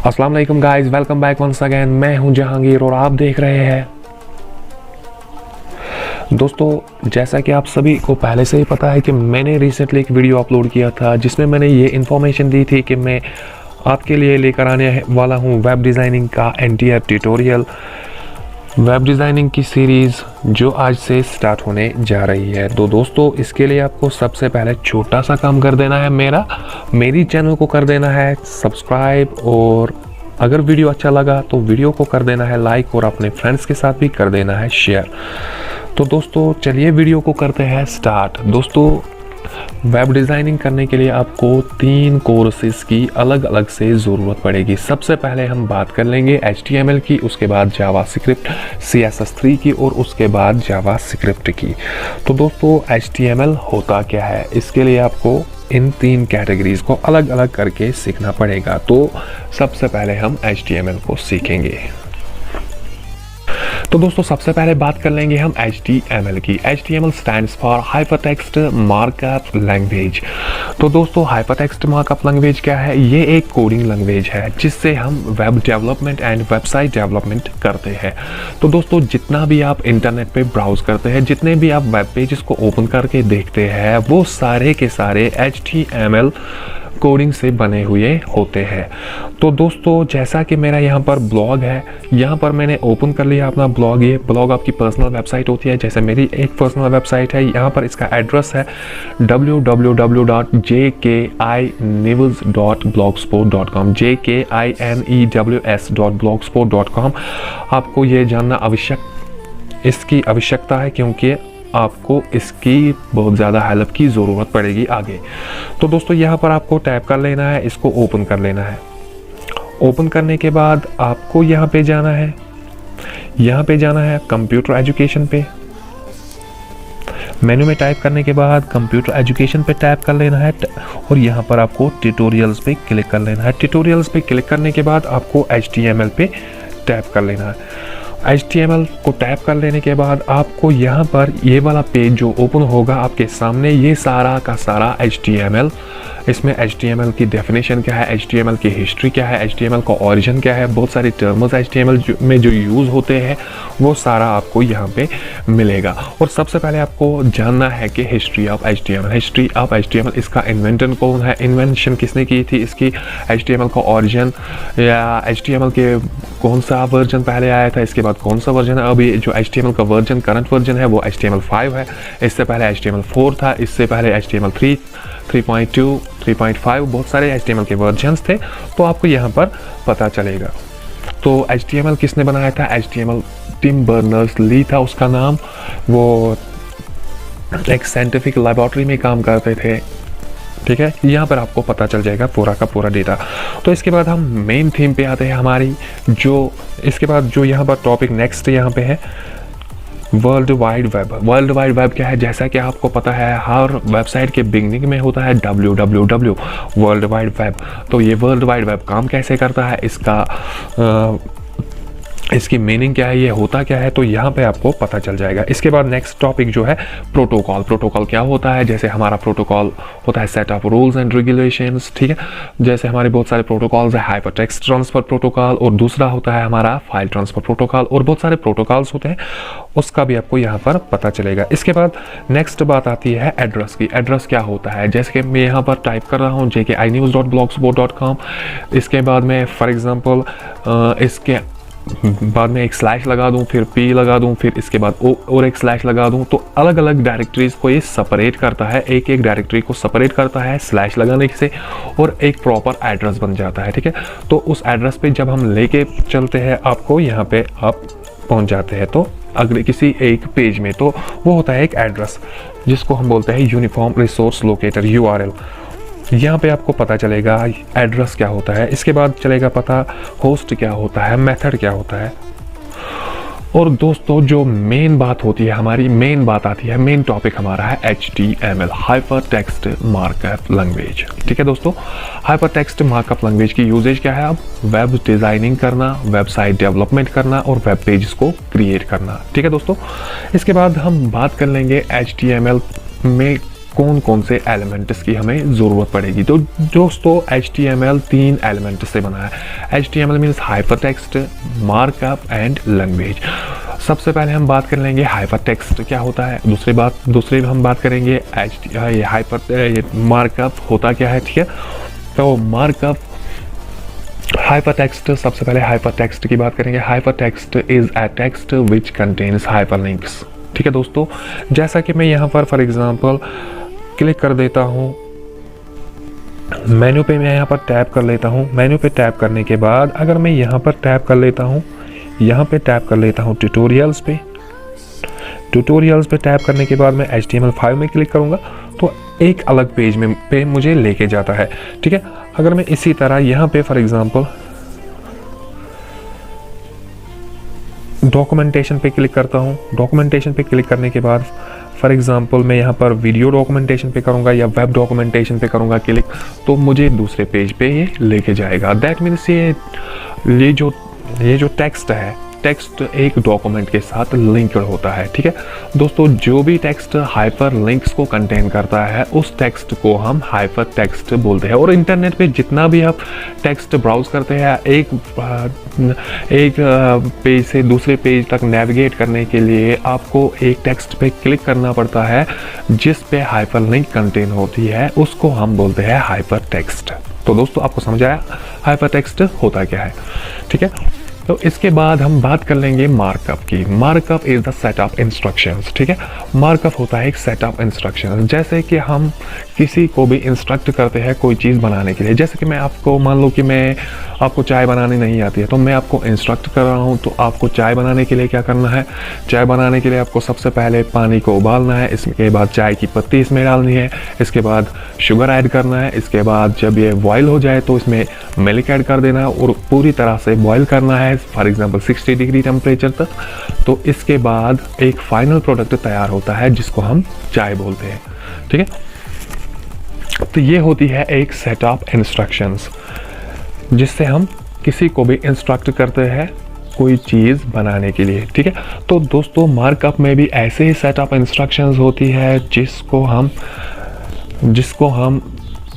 अस्सलाम वालेकुम guys, welcome back once again. मैं हूं जहांगीर और आप देख रहे हैं। दोस्तों, जैसा कि आप सभी को पहले से ही पता है कि मैंने रिसेंटली एक वीडियो अपलोड किया था जिसमें मैंने ये इन्फॉर्मेशन दी थी कि मैं आपके लिए लेकर आने वाला हूं वेब डिज़ाइनिंग का एंटायर ट्यूटोरियल, वेब डिज़ाइनिंग की सीरीज़ जो आज से स्टार्ट होने जा रही है। तो दोस्तों, इसके लिए आपको सबसे पहले छोटा सा काम कर देना है, मेरी चैनल को कर देना है सब्सक्राइब, और अगर वीडियो अच्छा लगा तो वीडियो को कर देना है लाइक और अपने फ्रेंड्स के साथ भी कर देना है शेयर। तो दोस्तों, चलिए वीडियो को करते हैं स्टार्ट। दोस्तों, वेब डिज़ाइनिंग करने के लिए आपको 3 कोर्सेज की अलग अलग से ज़रूरत पड़ेगी। सबसे पहले हम बात कर लेंगे HTML की, उसके बाद जावास्क्रिप्ट, CSS3 की, और उसके बाद जावास्क्रिप्ट की। तो दोस्तों, HTML होता क्या है, इसके लिए आपको इन 3 कैटेगरीज को अलग अलग करके सीखना पड़ेगा। तो सबसे पहले हम HTML को सीखेंगे। तो दोस्तों, सबसे पहले बात कर लेंगे हम HTML की। HTML stands for hypertext markup language. तो दोस्तों, हाइपरटेक्स्ट मार्कअप लैंग्वेज क्या है? ये एक कोडिंग लैंग्वेज है जिससे हम web development and website development करते हैं। तो दोस्तों, जितना भी आप इंटरनेट पे ब्राउज करते हैं, जितने भी आप वेब पेजेस को ओपन करके देखते हैं, वो सारे के सारे HTML कोडिंग से बने हुए होते हैं। तो दोस्तों, जैसा कि मेरा यहाँ पर ब्लॉग है, यहाँ पर मैंने ओपन कर लिया अपना ब्लॉग। ये ब्लॉग आपकी पर्सनल वेबसाइट होती है, जैसे मेरी एक पर्सनल वेबसाइट है। यहाँ पर इसका एड्रेस है www.jkinews.blogspot.com, jkinews.blogspot.com। आपको ये जानना इसकी आवश्यकता है क्योंकि आपको इसकी बहुत ज़्यादा हेल्प की ज़रूरत पड़ेगी आगे। तो दोस्तों, यहाँ पर आपको टैप कर लेना है, इसको ओपन कर लेना है। ओपन करने के बाद आपको यहाँ पे जाना है, कंप्यूटर एजुकेशन पे। मेनू में टाइप करने के बाद कंप्यूटर एजुकेशन पे टैप कर लेना है, और यहाँ पर आपको ट्यूटोरियल्स पे क्लिक कर लेना है। ट्यूटोरियल्स पे क्लिक करने के बाद आपको HTML पे टैप कर लेना है। HTML को टैप कर लेने के बाद आपको यहाँ पर ये वाला पेज जो ओपन होगा आपके सामने, ये सारा का सारा HTML, इसमें HTML की डेफिनेशन क्या है, HTML की हिस्ट्री क्या है, HTML का ओरिजिन क्या है, बहुत सारे टर्म्स HTML में जो यूज़ होते हैं वो सारा आपको यहाँ पे मिलेगा। और सबसे पहले आपको जानना है कि हिस्ट्री ऑफ HTML, इसका इन्वेंटर कौन है, इन्वेंशन किसने की थी इसकी, HTML का ओरिजिन, या HTML के कौन सा वर्जन पहले आया था, इसके बाद कौन सा वर्जन है। अभी जो HTML का वर्जन करंट वर्जन है वो HTML5 है, इससे पहले HTML4 था, इससे पहले HTML3, 3.2, 3.5, बहुत सारे HTML के वर्जन्स थे। तो आपको यहाँ पर पता चलेगा। तो HTML किसने बनाया था? HTML टिम बर्नर्स-ली था उसका नाम। वो एक साइंटिफिक लेबोरेटरी में काम करते थे, ठीक है। यहाँ पर आपको पता चल जाएगा पूरा का पूरा डेटा। तो इसके बाद हम मेन थीम पे आते हैं हमारी, इसके बाद जो यहाँ पर टॉपिक नेक्स्ट यहाँ पे है, world wide web. World wide web क्या है? जैसा कि आपको पता है, हर वेबसाइट के बिगनिंग में होता है www, वर्ल्ड वाइड वेब। तो ये वर्ल्ड वाइड वेब काम कैसे करता है, इसकी मीनिंग क्या है, ये होता क्या है, तो यहाँ पे आपको पता चल जाएगा। इसके बाद नेक्स्ट टॉपिक जो है प्रोटोकॉल। प्रोटोकॉल क्या होता है? जैसे हमारा प्रोटोकॉल होता है set of rules and regulations, ठीक है। जैसे हमारे बहुत सारे प्रोटोकॉल्स है, हाइपर टेक्स्ट ट्रांसफर प्रोटोकॉल, और दूसरा होता है हमारा फाइल ट्रांसफर प्रोटोकॉल, और बहुत सारे प्रोटोकॉल्स होते हैं, उसका भी आपको यहाँ पर पता चलेगा। इसके बाद नेक्स्ट बात आती है एड्रेस की। एड्रेस क्या होता है? जैसे कि मैं यहाँ पर टाइप कर रहा हूँ jkinews.blogspot.com, इसके बाद में फॉर एग्जाम्पल इसके बाद में एक स्लैश लगा दूं, फिर P लगा दूं, फिर इसके बाद और एक स्लैश लगा दूं, तो अलग अलग डायरेक्टरीज को ये सेपरेट करता है, एक एक डायरेक्टरी को सेपरेट करता है स्लैश लगाने से, और एक प्रॉपर एड्रेस बन जाता है, ठीक है। तो उस एड्रेस पे जब हम लेके चलते हैं, आपको यहाँ पे आप पहुँच जाते हैं तो अगले किसी एक पेज में, तो वो होता है एक एड्रेस जिसको हम बोलते हैं यूनिफॉर्म रिसोर्स लोकेटर, URL। यहाँ पे आपको पता चलेगा एड्रेस क्या होता है। इसके बाद चलेगा पता होस्ट क्या होता है, मेथड क्या होता है। और दोस्तों, जो मेन बात होती है हमारी, मेन बात आती है, मेन टॉपिक हमारा है HTML, hyper text markup language, ठीक है दोस्तों। हाइपर टेक्स्ट मार्कअप लैंग्वेज की यूजेज क्या है? अब वेब डिज़ाइनिंग करना, वेबसाइट डेवलपमेंट करना, और वेब पेजेस को क्रिएट करना, ठीक है दोस्तों। इसके बाद हम बात कर लेंगे HTML में कौन कौन से एलिमेंट्स की हमें ज़रूरत पड़ेगी। तो दोस्तों HTML 3 एलिमेंट से बना है। HTML means hyper text, markup and language. सबसे पहले हम बात कर लेंगे हाइपर टेक्स्ट क्या होता है, दूसरी हम बात करेंगे मार्कअप होता क्या है। ठीक है, तो मार्कअप हाइपर टेक्स्ट, सबसे पहले हाइपर टेक्स्ट की बात करेंगे। Hyper text is a text which contains hyperlinks. ठीक है दोस्तों, जैसा कि मैं यहाँ पर फॉर एग्जांपल क्लिक कर देता हूँ, मेन्यू पे मैं यहाँ पर टैप कर लेता हूँ। मेन्यू पे टैप करने के बाद अगर मैं यहाँ पर टैप कर लेता हूँ, यहाँ पे टैप कर लेता हूँ ट्यूटोरियल्स पे टैप करने के बाद मैं HTML5 में क्लिक करूँगा तो एक अलग पेज में पे मुझे लेके जाता है। ठीक है, अगर मैं इसी तरह यहाँ पे फॉर एग्जांपल डॉक्यूमेंटेशन पे क्लिक करता हूँ, डॉक्यूमेंटेशन पे क्लिक करने के बाद फॉर एग्जांपल मैं यहाँ पर वीडियो डॉक्यूमेंटेशन पे करूँगा या वेब डॉक्यूमेंटेशन पे करूँगा क्लिक, तो मुझे दूसरे पेज पे ये लेके जाएगा। दैट मीन्स ये जो टेक्स्ट है, टेक्स्ट एक डॉक्यूमेंट के साथ लिंक्ड होता है। ठीक है दोस्तों, जो भी टेक्स्ट हाइपर लिंक्स को कंटेन करता है उस टेक्स्ट को हम हाइपर टेक्स्ट बोलते हैं। और इंटरनेट पे जितना भी आप टेक्स्ट ब्राउज करते हैं, एक पेज से दूसरे पेज तक नेविगेट करने के लिए आपको एक टेक्स्ट पे क्लिक करना पड़ता है जिस पे हाइपर लिंक कंटेन होती है, उसको हम बोलते हैं हाइपर टेक्स्ट। तो दोस्तों आपको समझ आया हाइपर टेक्स्ट होता क्या है। ठीक है, तो इसके बाद हम बात कर लेंगे मार्कअप की। Markup is the set of instructions. ठीक है, मार्कअप होता है एक सेट ऑफ इंस्ट्रक्शंस। जैसे कि हम किसी को भी इंस्ट्रक्ट करते हैं कोई चीज़ बनाने के लिए, जैसे कि मैं आपको मान लो कि मैं आपको चाय बनानी नहीं आती है, तो मैं आपको इंस्ट्रक्ट कर रहा हूँ। तो आपको चाय बनाने के लिए क्या करना है, चाय बनाने के लिए आपको सबसे पहले पानी को उबालना है, इसके बाद चाय की पत्ती इसमें डालनी है, इसके बाद शुगर ऐड करना है, इसके बाद जब ये बॉयल हो जाए तो इसमें मिल्क ऐड कर देना है और पूरी तरह से बॉयल करना है फॉर एग्जांपल 60 डिग्री टेम्परेचर तक। तो इसके बाद एक फाइनल प्रोडक्ट तैयार होता है जिसको हम चाय बोलते हैं। ठीक है, तो ये होती है एक सेट ऑफ इंस्ट्रक्शंस जिससे हम किसी को भी इंस्ट्रक्ट करते हैं कोई चीज़ बनाने के लिए। ठीक है, तो दोस्तों मार्कअप में भी ऐसे ही सेट ऑफ इंस्ट्रक्शंस होती है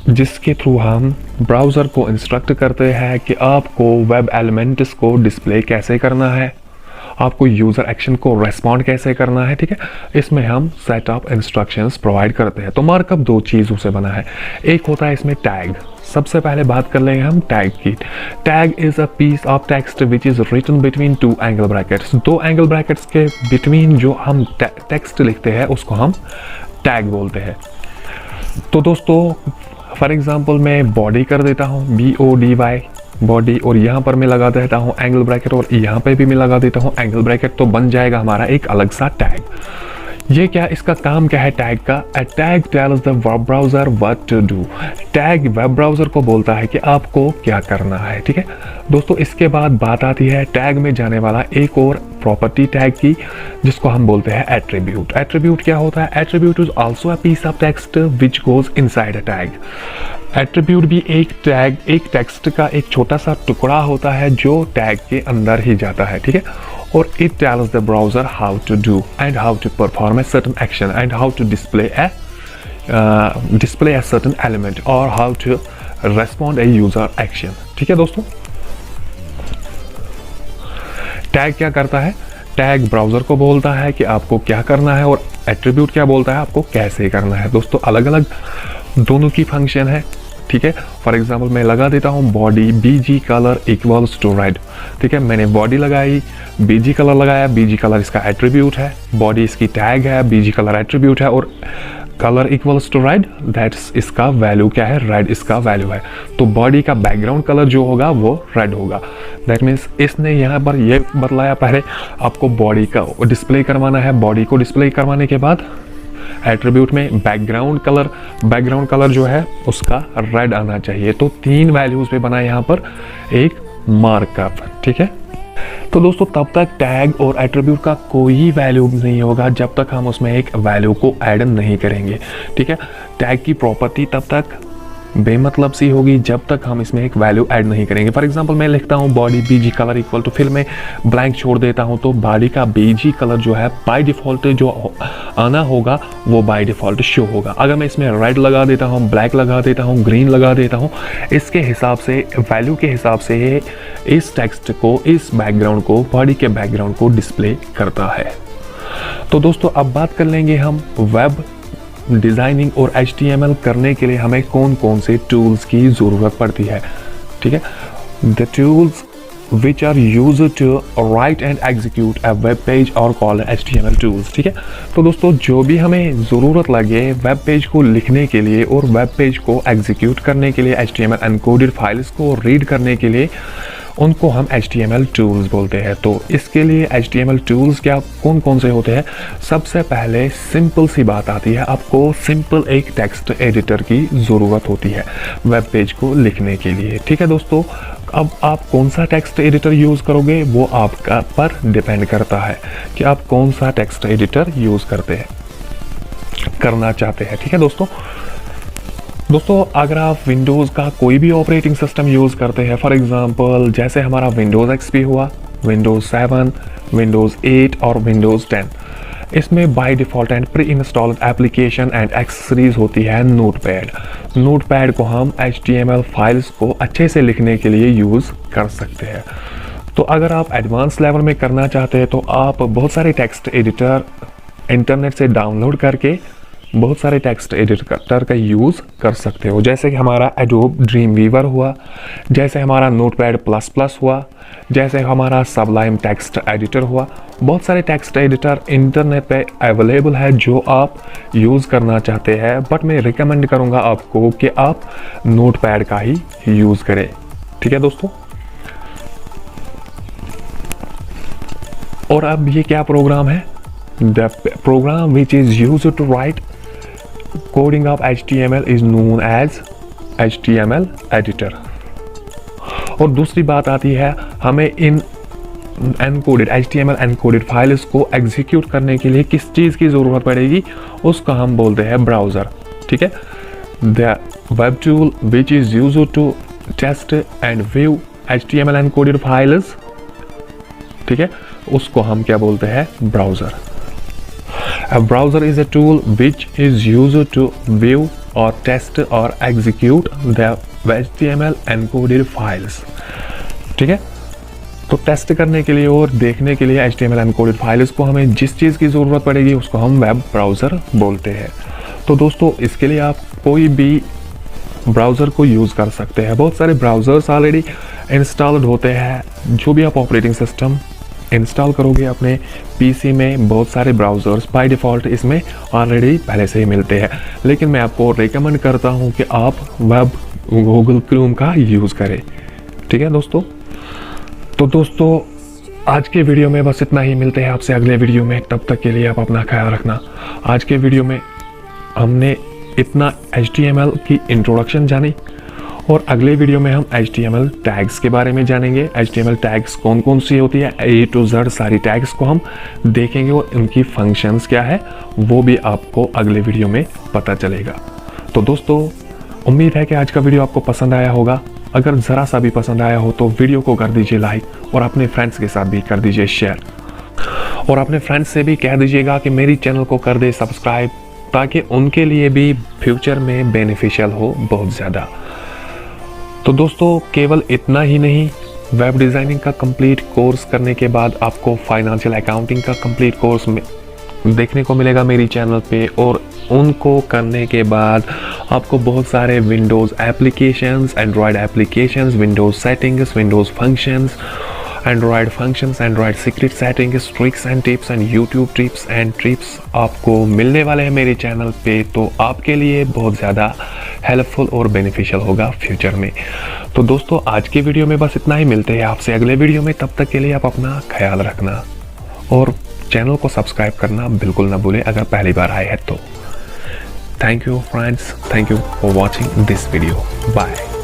जिसके थ्रू हम ब्राउज़र को इंस्ट्रक्ट करते हैं कि आपको वेब एलिमेंट्स को डिस्प्ले कैसे करना है, आपको यूज़र एक्शन को रेस्पॉन्ड कैसे करना है। ठीक है, इसमें हम सेट ऑफ इंस्ट्रक्शंस प्रोवाइड करते हैं। तो मार्कअप दो चीज़ों से बना है, एक होता है इसमें टैग। सबसे पहले बात कर लेंगे हम टैग की। Tag is a piece of text which is written between two angle brackets. दो एंगल ब्रैकेट्स के बिटवीन जो हम टेक्स्ट लिखते हैं उसको हम टैग बोलते हैं। तो दोस्तों फॉर एग्जांपल मैं बॉडी कर देता हूँ, BODY बॉडी, और यहाँ पर मैं लगा देता हूँ एंगल ब्रैकेट और यहाँ पे भी मैं लगा देता हूँ एंगल ब्रैकेट, तो बन जाएगा हमारा एक अलग सा टैग। ये क्या, इसका काम क्या है टैग का? A tag tells the web browser what to do. Tag web browser को बोलता है कि आपको क्या करना है। ठीक है दोस्तों, इसके बाद बात आती है टैग में जाने वाला एक और प्रॉपर्टी टैग की, जिसको हम बोलते हैं एट्रीब्यूट। एट्रीब्यूट क्या होता है? Attribute is also a piece of text which goes inside a tag. Attribute भी एक टेक्स्ट का एक छोटा सा टुकड़ा होता है जो टैग के अंदर ही जाता है। ठीक है, और it tells the browser how to do and how to perform a certain action and how to display a certain element or how to respond a user action। ठीक है दोस्तों, टैग क्या करता है? टैग ब्राउज़र को बोलता है कि आपको क्या करना है और एट्रीब्यूट क्या बोलता है आपको कैसे करना है। दोस्तों अलग अलग दोनों की फंक्शन है। ठीक है, फॉर एग्जांपल मैं लगा देता हूँ body BG colour equals to red. ठीक है, मैंने बॉडी लगाई, BG कलर लगाया, BG कलर इसका एट्रीब्यूट है, बॉडी इसकी टैग है, BG कलर एट्रीब्यूट है और colour equals to red, that's इसका वैल्यू क्या है? रेड इसका वैल्यू है। तो बॉडी का बैकग्राउंड कलर जो होगा वो रेड होगा। दैट मीन्स इसने यहाँ पर ये बतलाया, पहले आपको बॉडी का डिस्प्ले करवाना है, बॉडी को डिस्प्ले करवाने के बाद एट्रीब्यूट में बैकग्राउंड कलर जो है उसका रेड आना चाहिए। तो तीन वैल्यूज पे बना यहाँ पर एक मार्कअप। ठीक है, तो दोस्तों तब तक टैग और एट्रीब्यूट का कोई वैल्यू नहीं होगा जब तक हम उसमें एक वैल्यू को ऐड नहीं करेंगे। ठीक है, टैग की प्रॉपर्टी तब तक बेमतलब सी होगी जब तक हम इसमें एक वैल्यू ऐड नहीं करेंगे। फॉर एग्जांपल मैं लिखता हूँ body BG colour equal to, फिर मैं ब्लैंक छोड़ देता हूँ, तो बॉडी का बीजी कलर जो है बाय डिफ़ॉल्ट जो आना होगा वो बाय डिफ़ॉल्ट शो होगा। अगर मैं इसमें रेड लगा देता हूँ, ब्लैक लगा देता हूँ, ग्रीन लगा देता हूँ, इसके हिसाब से वैल्यू के हिसाब से इस टेक्स्ट को, इस बैकग्राउंड को, बॉडी के बैकग्राउंड को डिस्प्ले करता है। तो दोस्तों अब बात कर लेंगे हम वेब डिज़ाइनिंग और HTML करने के लिए हमें कौन कौन से टूल्स की ज़रूरत पड़ती है। ठीक है, the tools which are use to write and execute a web page और कॉल HTML टूल्स। ठीक है, तो दोस्तों जो भी हमें ज़रूरत लगे वेब पेज को लिखने के लिए और वेब पेज को एग्जीक्यूट करने के लिए, HTML एनकोडेड फाइल्स को रीड करने के लिए, उनको हम HTML टूल्स बोलते हैं। तो इसके लिए HTML टूल्स क्या कौन कौन से होते हैं? सबसे पहले सिंपल सी बात आती है, आपको सिंपल एक टेक्स्ट एडिटर की ज़रूरत होती है वेब पेज को लिखने के लिए। ठीक है दोस्तों, अब आप कौन सा टेक्स्ट एडिटर यूज़ करोगे वो आपका पर डिपेंड करता है कि आप कौन सा टेक्स्ट एडिटर यूज़ करना चाहते हैं। ठीक है दोस्तों अगर आप विंडोज़ का कोई भी ऑपरेटिंग सिस्टम यूज़ करते हैं, फॉर एग्जांपल जैसे हमारा विंडोज़ XP हुआ, विंडोज़ 7, विंडोज़ 8 और विंडोज़ 10, इसमें by default and pre installed application and accessories होती है नोटपैड। नोटपैड को हम HTML फाइल्स को अच्छे से लिखने के लिए यूज़ कर सकते हैं। तो अगर आप एडवांस लेवल में करना चाहते हैं तो आप बहुत सारे टेक्स्ट एडिटर इंटरनेट से डाउनलोड करके बहुत सारे टेक्स्ट एडिटर का यूज़ कर सकते हो, जैसे कि हमारा एडोब ड्रीमवीवर हुआ, जैसे हमारा नोटपैड++ हुआ, जैसे हमारा सबलाइम टेक्स्ट एडिटर हुआ। बहुत सारे टेक्स्ट एडिटर इंटरनेट पे अवेलेबल है जो आप यूज़ करना चाहते हैं, बट मैं रिकमेंड करूँगा आपको कि आप नोटपैड का ही यूज़ करें। ठीक है दोस्तों, और अब ये क्या प्रोग्राम है? The program which is used to write coding of HTML is known as HTML editor। और दूसरी बात आती है, हमें इन एनकोडेड HTML एनकोडेड फाइल्स को एग्जीक्यूट करने के लिए किस चीज़ की ज़रूरत पड़ेगी, उसका हम बोलते हैं ब्राउज़र। ठीक है, the web tool which is used to test and view HTML encoded files, ठीक है, उसको हम क्या बोलते हैं? Browser. A browser is a tool which is used to view or test or execute the HTML encoded files। ठीक है, तो टेस्ट करने के लिए और देखने के लिए HTML encoded फाइल्स को हमें जिस चीज़ की ज़रूरत पड़ेगी उसको हम वेब ब्राउज़र बोलते हैं। तो दोस्तों इसके लिए आप कोई भी ब्राउज़र को यूज़ कर सकते हैं। बहुत सारे ब्राउज़र्स ऑलरेडी इंस्टॉल्ड होते हैं। जो भी आप ऑपरेटिंग सिस्टम इंस्टॉल करोगे अपने पीसी में, बहुत सारे ब्राउज़र्स बाय डिफ़ॉल्ट इसमें ऑलरेडी पहले से ही मिलते हैं, लेकिन मैं आपको रिकमेंड करता हूं कि आप वेब गूगल क्रोम का यूज़ करें। ठीक है दोस्तों, तो दोस्तों आज के वीडियो में बस इतना ही। मिलते हैं आपसे अगले वीडियो में, तब तक के लिए आप अपना ख्याल रखना। आज के वीडियो में हमने इतना HTML की इंट्रोडक्शन जानी और अगले वीडियो में हम HTML टैग्स के बारे में जानेंगे। HTML टैग्स कौन कौन सी होती है, A to Z सारी टैग्स को हम देखेंगे और उनकी फंक्शंस क्या है वो भी आपको अगले वीडियो में पता चलेगा। तो दोस्तों उम्मीद है कि आज का वीडियो आपको पसंद आया होगा। अगर ज़रा सा भी पसंद आया हो तो वीडियो को कर दीजिए लाइक और अपने फ्रेंड्स के साथ भी कर दीजिए शेयर, और अपने फ्रेंड्स से भी कह दीजिएगा कि मेरी चैनल को कर दे सब्सक्राइब, ताकि उनके लिए भी फ्यूचर में बेनिफिशियल हो बहुत ज़्यादा। तो दोस्तों केवल इतना ही नहीं, वेब डिज़ाइनिंग का कंप्लीट कोर्स करने के बाद आपको फाइनेंशियल अकाउंटिंग का कंप्लीट कोर्स देखने को मिलेगा मेरी चैनल पे, और उनको करने के बाद आपको बहुत सारे Windows applications, Android applications, Windows settings, Windows functions, Android functions, Android secret settings, tricks and tips and YouTube tips and trips आपको मिलने वाले हैं मेरे चैनल पे। तो आपके लिए बहुत ज़्यादा हेल्पफुल और बेनिफिशियल होगा फ्यूचर में। तो दोस्तों आज की वीडियो में बस इतना ही। मिलते हैं आपसे अगले वीडियो में, तब तक के लिए आप अपना ख्याल रखना और चैनल को सब्सक्राइब करना बिल्कुल ना भूलें अगर पहली बार आए हैं तो। Thank you friends, thank you for watching this video. Bye.